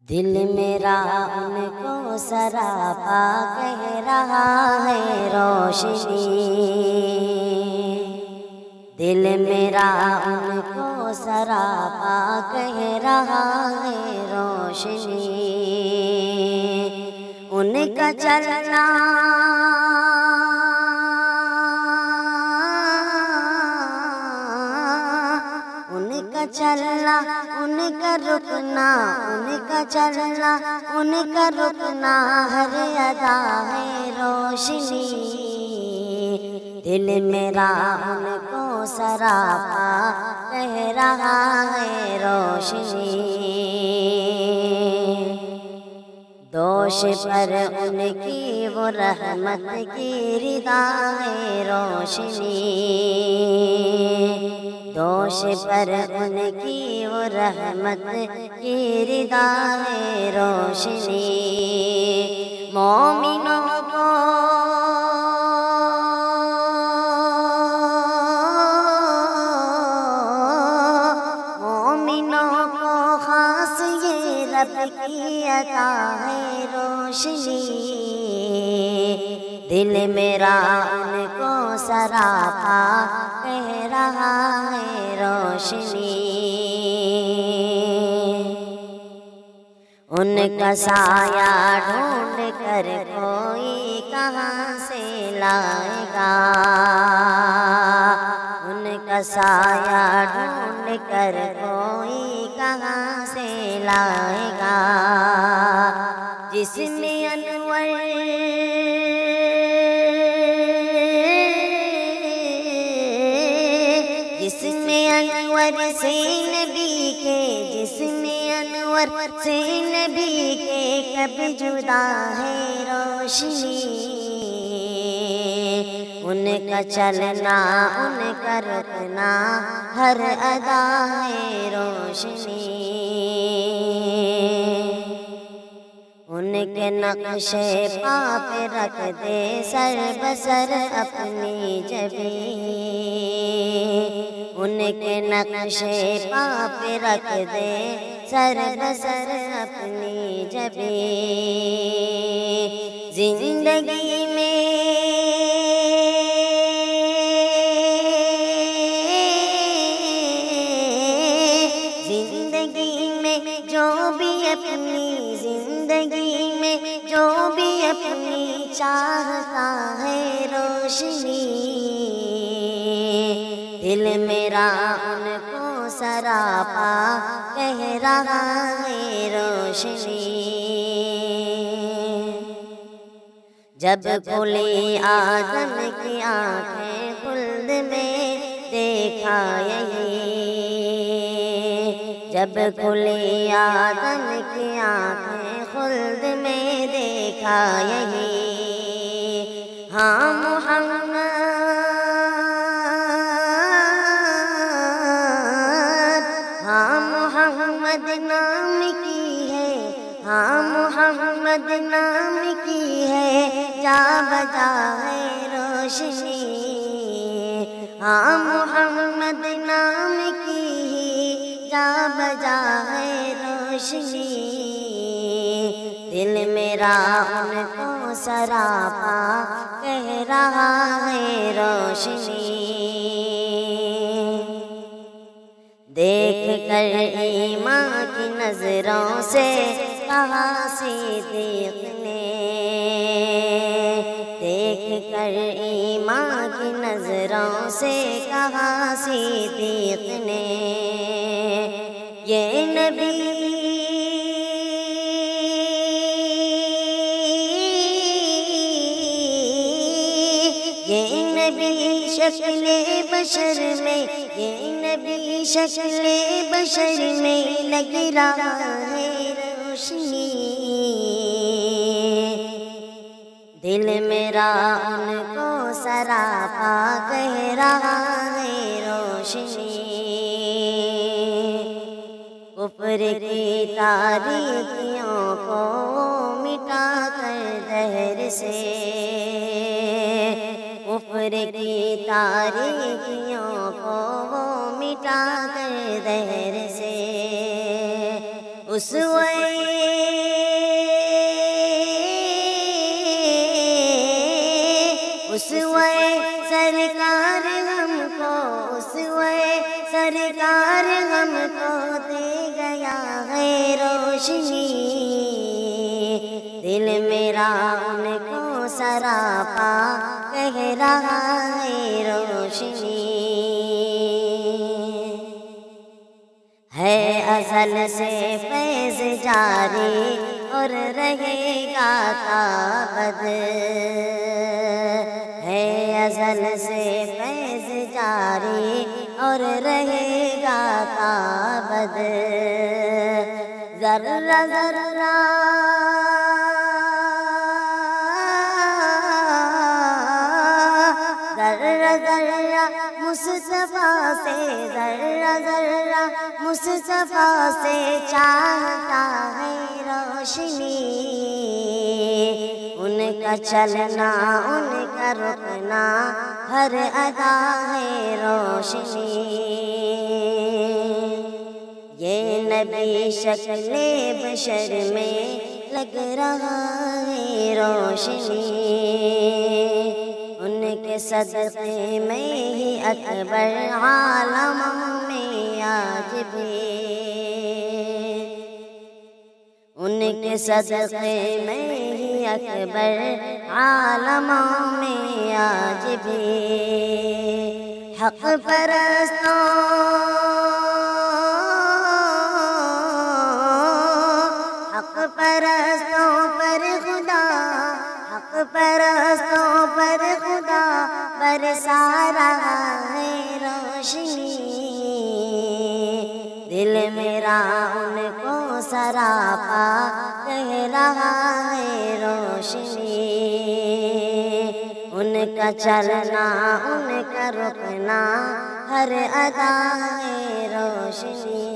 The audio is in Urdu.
دل میرا ان کو سراپا کہہ رہا ہے روشنی، دل میرا ان کو سراپا کہہ رہا ہے روشنی، ان کا چلنا چلنا، ان کا رکنا، ان کا چلنا، ان کا رکنا، ہر ادا ہے روشنی، دل میرا ان کو سراپا کہہ رہا ہے روشنی، دوش پر ان کی وہ رحمت کی رضا ہے روشنی، دوش پر ان کی وہ رحمت کی رضا ہے روشنی، مومنوں کو خاص یہ رب کی عطا ہے روشنی، دل میرا ان کو سراپا کہہ رہا ہے روشنی، ان کا سایہ ڈھونڈ کر کوئی کہاں سے لائے گا، ان کا سایہ ڈھونڈ کر کوئی کہاں سے لائے گا، جس میں انور سے نبی کے، جس میں انور سے نبی کے کب جدا ہے روشنی، ان کا چلنا، ان کا رکنا، ہر ادا ہے روشنی، ان کے نقش پا پہ رکھ دے سر بسر اپنی جبیں، ان کے نقش پا پہ رکھ دے سر بسر اپنی جبیں، زندگی میں جو بھی اپنی زندگی میں جو بھی اپنی چاہتا ہے روشنی، دل میرا ان کو سراپا کہہ رہا ہے روشنی، جب کھلی آدم کی آنکھیں خلد میں دیکھا یہی، جب کھلی آدم کی آنکھیں خلد میں دیکھا یہی، ہاں محمد نام کی ہے، ہاں محمد نام کی ہے، جا بجا ہے روشنی، ہاں محمد نام کی ہی جا بجا ہے روشنی، دل میرا ان کو سراپا کہہ رہا ہے روشنی، دیکھ کر ایمان کی نظروں سے کہا صدیق نے، دیکھ کر ایمان کی نظروں سے کہا صدیق نے، یہ نبی شکل بشر میں، یہ نبی شکل بشر میں لگ رہا ہے روشنی، دل میرا ان کو سراپا کہہ رہا ہے روشنی، کفر کی تاریکیوں کو مٹا کر دہر سے، کفر کی تاریکیوں کو مٹا کر دہر سے، اسوے سرکار ہم کو، اسوے سرکار ہم کو دے گیا ہے روشنی، دل میرا ان کو سراپا کہہ رہا ہے روشنی، ہے ازل سے فیض جاری اور رہے گا تابد، ہے ازل سے فیض جاری اور رہے گا تابد، ذرہ ذرہ ذرہ ذرہ مصطفیٰ سے، ذرہ ذرہ مصطفیٰ سے چاہتا ہے روشنی، ان کا چلنا ان کا رکنا ہر ادا ہے روشنی، یہ نبی شکل بشر میں لگ رہا ہے روشنی، ان کے صدقے میں ہی اکبر عالموں میں آج بھی، ان کے صدقے میں ہی اکبر عالموں میں آج بھی، حق پرستوں پر خدا، حق پرستوں پر خدا برسا رہا ہے روشنی، دل میرا ان کو سراپا کہہ رہا ہے روشنی، ان کا چلنا ان کا رکنا ہر ادا ہے روشنی۔